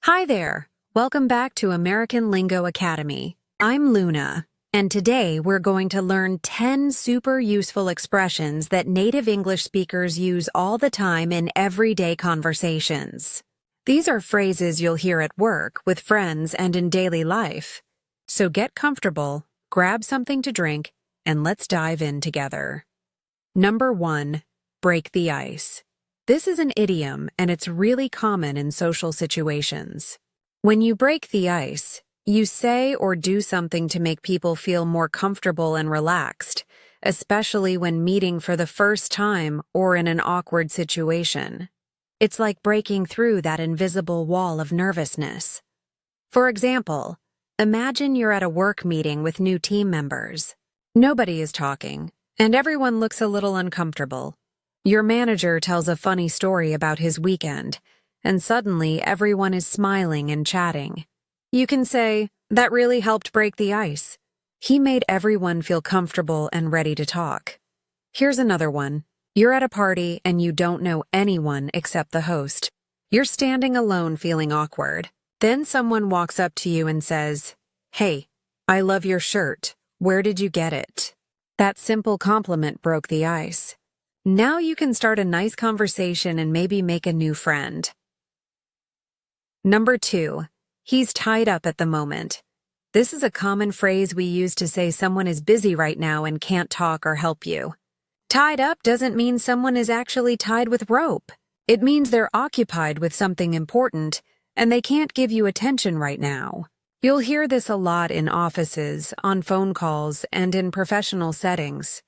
Hi there! Welcome back to American Lingo Academy. I'm Luna, and today we're going to learn 10 super useful expressions that native English speakers use all the time in everyday conversations. These are phrases you'll hear at work, with friends, and in daily life. So get comfortable, grab something to drink, and let's dive in together. Number 1. Break the ice. This is an idiom, and it's really common in social situations. When you break the ice, you say or do something to make people feel more comfortable and relaxed, especially when meeting for the first time or in an awkward situation. It's like breaking through that invisible wall of nervousness. For example, imagine you're at a work meeting with new team members. Nobody is talking, and everyone looks a little uncomfortable. Your manager tells a funny story about his weekend, and suddenly everyone is smiling and chatting. You can say, "That really helped break the ice. He made everyone feel comfortable and ready to talk." Here's another one. You're at a party and you don't know anyone except the host. You're standing alone feeling awkward. Then someone walks up to you and says, "Hey, I love your shirt. Where did you get it?" That simple compliment broke the ice. Now you can start a nice conversation and maybe make a new friend. Number 2. He's tied up at the moment. This is a common phrase we use to say someone is busy right now and can't talk or help you. Tied up doesn't mean someone is actually tied with rope. It means they're occupied with something important and they can't give you attention right now. You'll hear this a lot in offices, on phone calls, and in professional settings.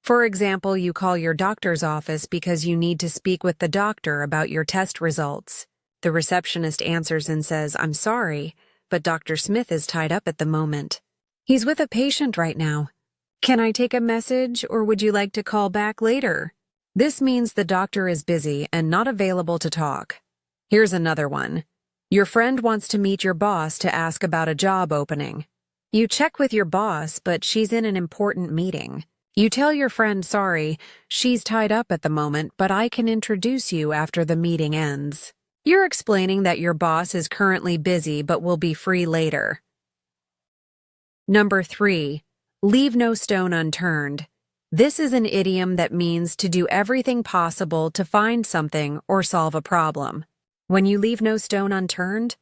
For example, you call your doctor's office because you need to speak with the doctor about your test results. The receptionist answers and says, "I'm sorry, but Dr. Smith is tied up at the moment. He's with a patient right now. Can I take a message, or would you like to call back later?" This means the doctor is busy and not available to talk. Here's another one. Your friend wants to meet your boss to ask about a job opening. You check with your boss, but she's in an important meeting. You tell your friend, "Sorry, she's tied up at the moment, but I can introduce you after the meeting ends." You're explaining that your boss is currently busy but will be free later. Number 3. Leave no stone unturned. This is an idiom that means to do everything possible to find something or solve a problem. When you leave no stone unturned,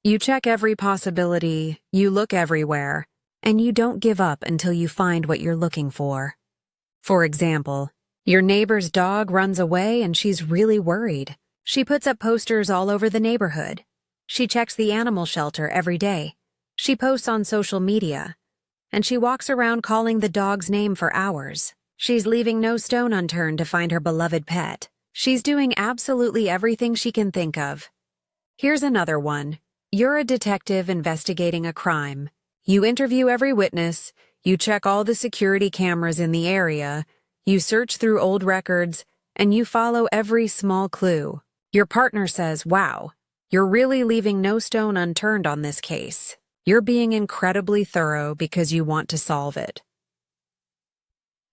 you check every possibility, you look everywhere, and you don't give up until you find what you're looking for. For example, your neighbor's dog runs away and she's really worried. She puts up posters all over the neighborhood. She checks the animal shelter every day. She posts on social media. And she walks around calling the dog's name for hours. She's leaving no stone unturned to find her beloved pet. She's doing absolutely everything she can think of. Here's another one. You're a detective investigating a crime. You interview every witness, you check all the security cameras in the area, you search through old records, and you follow every small clue. Your partner says, "Wow, you're really leaving no stone unturned on this case. You're being incredibly thorough because you want to solve it."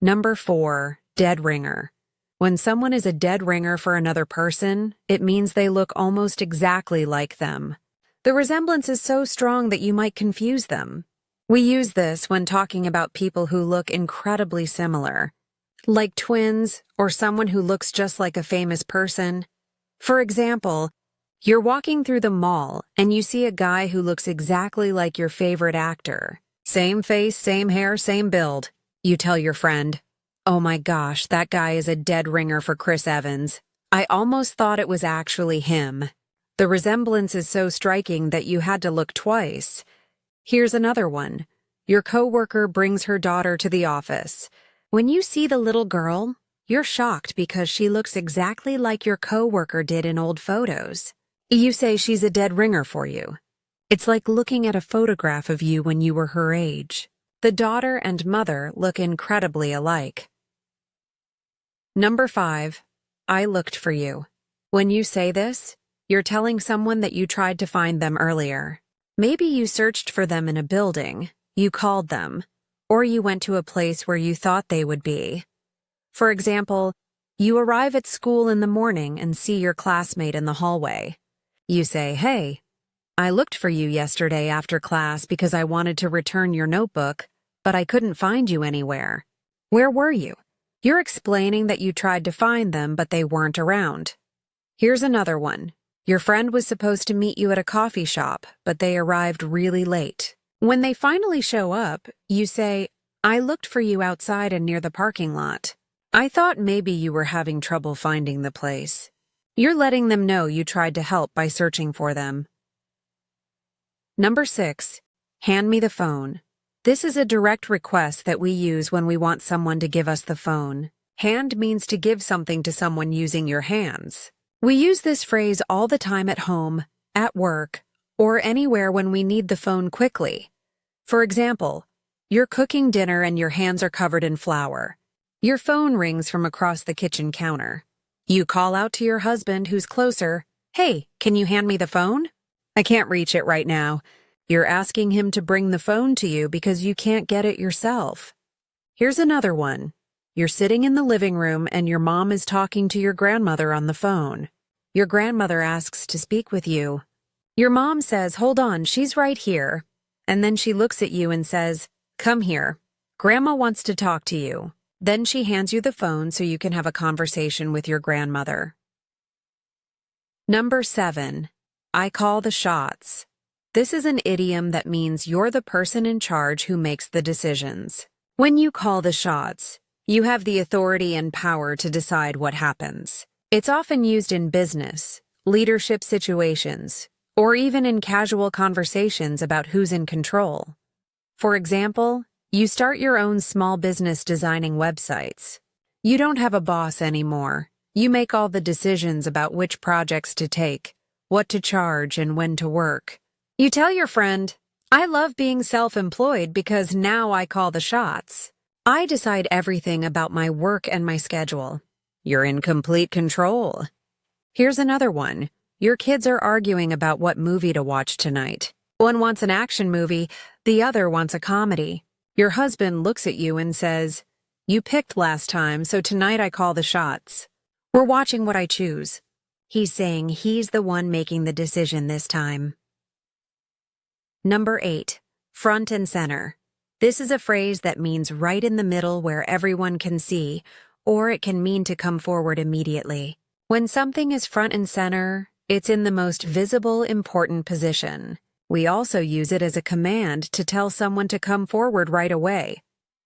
Number 4. Dead ringer. When someone is a dead ringer for another person, it means they look almost exactly like them. The resemblance is so strong that you might confuse them. We use this when talking about people who look incredibly similar, like twins or someone who looks just like a famous person. For example, you're walking through the mall and you see a guy who looks exactly like your favorite actor. Same face, same hair, same build. You tell your friend, "Oh my gosh, that guy is a dead ringer for Chris Evans. I almost thought it was actually him." The resemblance is so striking that you had to look twice. Here's another one. Your coworker brings her daughter to the office. When you see the little girl, you're shocked because she looks exactly like your coworker did in old photos. You say she's a dead ringer for you. It's like looking at a photograph of you when you were her age. The daughter and mother look incredibly alike. Number 5. I looked for you. When you say this, you're telling someone that you tried to find them earlier. Maybe you searched for them in a building, you called them, or you went to a place where you thought they would be. For example, you arrive at school in the morning and see your classmate in the hallway. You say, "Hey, I looked for you yesterday after class because I wanted to return your notebook, but I couldn't find you anywhere. Where were you? You're explaining that you tried to find them, but they weren't around. Here's another one. Your friend was supposed to meet you at a coffee shop, but they arrived really late. When they finally show up, you say, I looked for you outside and near the parking lot. I thought maybe you were having trouble finding the place. You're letting them know you tried to help by searching for them. Number 6. Hand me the phone. This is a direct request that we use when we want someone to give us the phone. Hand means to give something to someone using your hands. We use this phrase all the time at home, at work, or anywhere when we need the phone quickly. For example, you're cooking dinner and your hands are covered in flour. Your phone rings from across the kitchen counter. You call out to your husband who's closer, Hey, can you hand me the phone? I can't reach it right now. You're asking him to bring the phone to you because you can't get it yourself. Here's another one. You're sitting in the living room and your mom is talking to your grandmother on the phone. Your grandmother asks to speak with you. Your mom says, Hold on, she's right here. And then she looks at you and says, Come here. Grandma wants to talk to you. Then she hands you the phone so you can have a conversation with your grandmother. Number 7. I call the shots. This is an idiom that means you're the person in charge who makes the decisions. When you call the shots, you have the authority and power to decide what happens. It's often used in business, leadership situations, or even in casual conversations about who's in control. For example, you start your own small business designing websites. You don't have a boss anymore. You make all the decisions about which projects to take, what to charge, and when to work. You tell your friend, I love being self-employed because now I call the shots. I decide everything about my work and my schedule. You're in complete control. Here's another one. Your kids are arguing about what movie to watch tonight. One wants an action movie, the other wants a comedy. Your husband looks at you and says, You picked last time, so tonight I call the shots. We're watching what I choose. He's saying he's the one making the decision this time. Number 8. Front and center. This is a phrase that means right in the middle where everyone can see, or it can mean to come forward immediately. When something is front and center, it's in the most visible, important position. We also use it as a command to tell someone to come forward right away.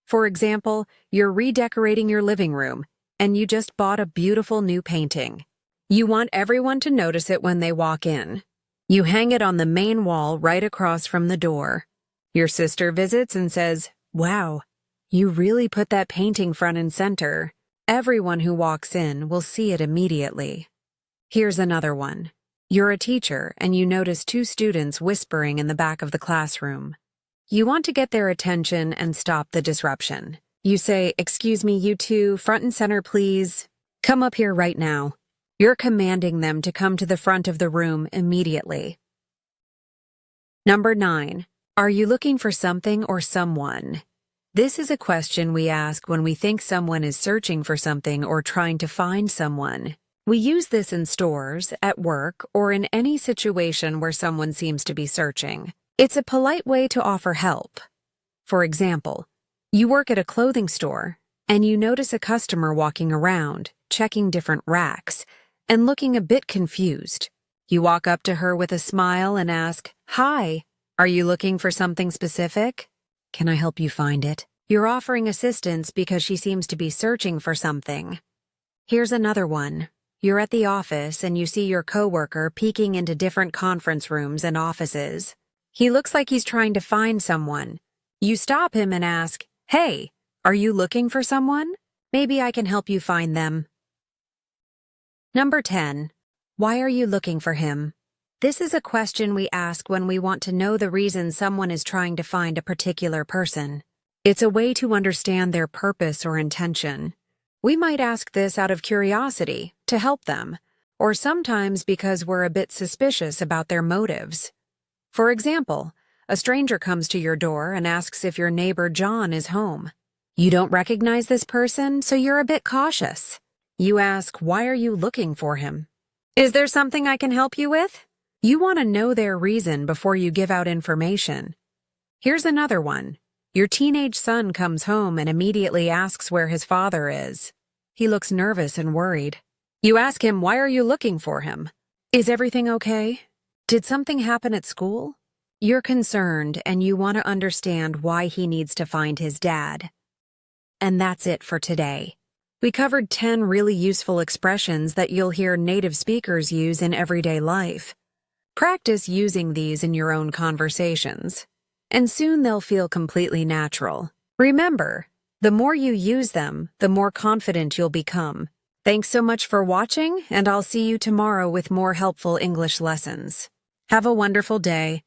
For example, you're redecorating your living room, and you just bought a beautiful new painting. You want everyone to notice it when they walk in. You hang it on the main wall right across from the door. Your sister visits and says, Wow, you really put that painting front and center. Everyone who walks in will see it immediately. Here's another one. You're a teacher and you notice 2 students whispering in the back of the classroom. You want to get their attention and stop the disruption. You say, Excuse me, you two, front and center, please. Come up here right now. You're commanding them to come to the front of the room immediately. Number 9. Are you looking for something or someone? This is a question we ask when we think someone is searching for something or trying to find someone. We use this in stores, at work, or in any situation where someone seems to be searching. It's a polite way to offer help. For example, you work at a clothing store, and you notice a customer walking around, checking different racks, and looking a bit confused. You walk up to her with a smile and ask, Hi, are you looking for something specific? Can I help you find it? You're offering assistance because she seems to be searching for something. Here's another one. You're at the office and you see your coworker peeking into different conference rooms and offices. He looks like he's trying to find someone. You stop him and ask, Hey, are you looking for someone? Maybe I can help you find them. Number 10. Why are you looking for him? This is a question we ask when we want to know the reason someone is trying to find a particular person. It's a way to understand their purpose or intention. We might ask this out of curiosity, to help them, or sometimes because we're a bit suspicious about their motives. For example, a stranger comes to your door and asks if your neighbor John is home. You don't recognize this person, so you're a bit cautious. You ask, Why are you looking for him? Is there something I can help you with? You want to know their reason before you give out information. Here's another one. Your teenage son comes home and immediately asks where his father is. He looks nervous and worried. You ask him, why are you looking for him? Is everything okay? Did something happen at school? You're concerned and you want to understand why he needs to find his dad. And that's it for today. We covered 10 really useful expressions that you'll hear native speakers use in everyday life. Practice using these in your own conversations, and soon they'll feel completely natural. Remember, the more you use them, the more confident you'll become. Thanks so much for watching, and I'll see you tomorrow with more helpful English lessons. Have a wonderful day.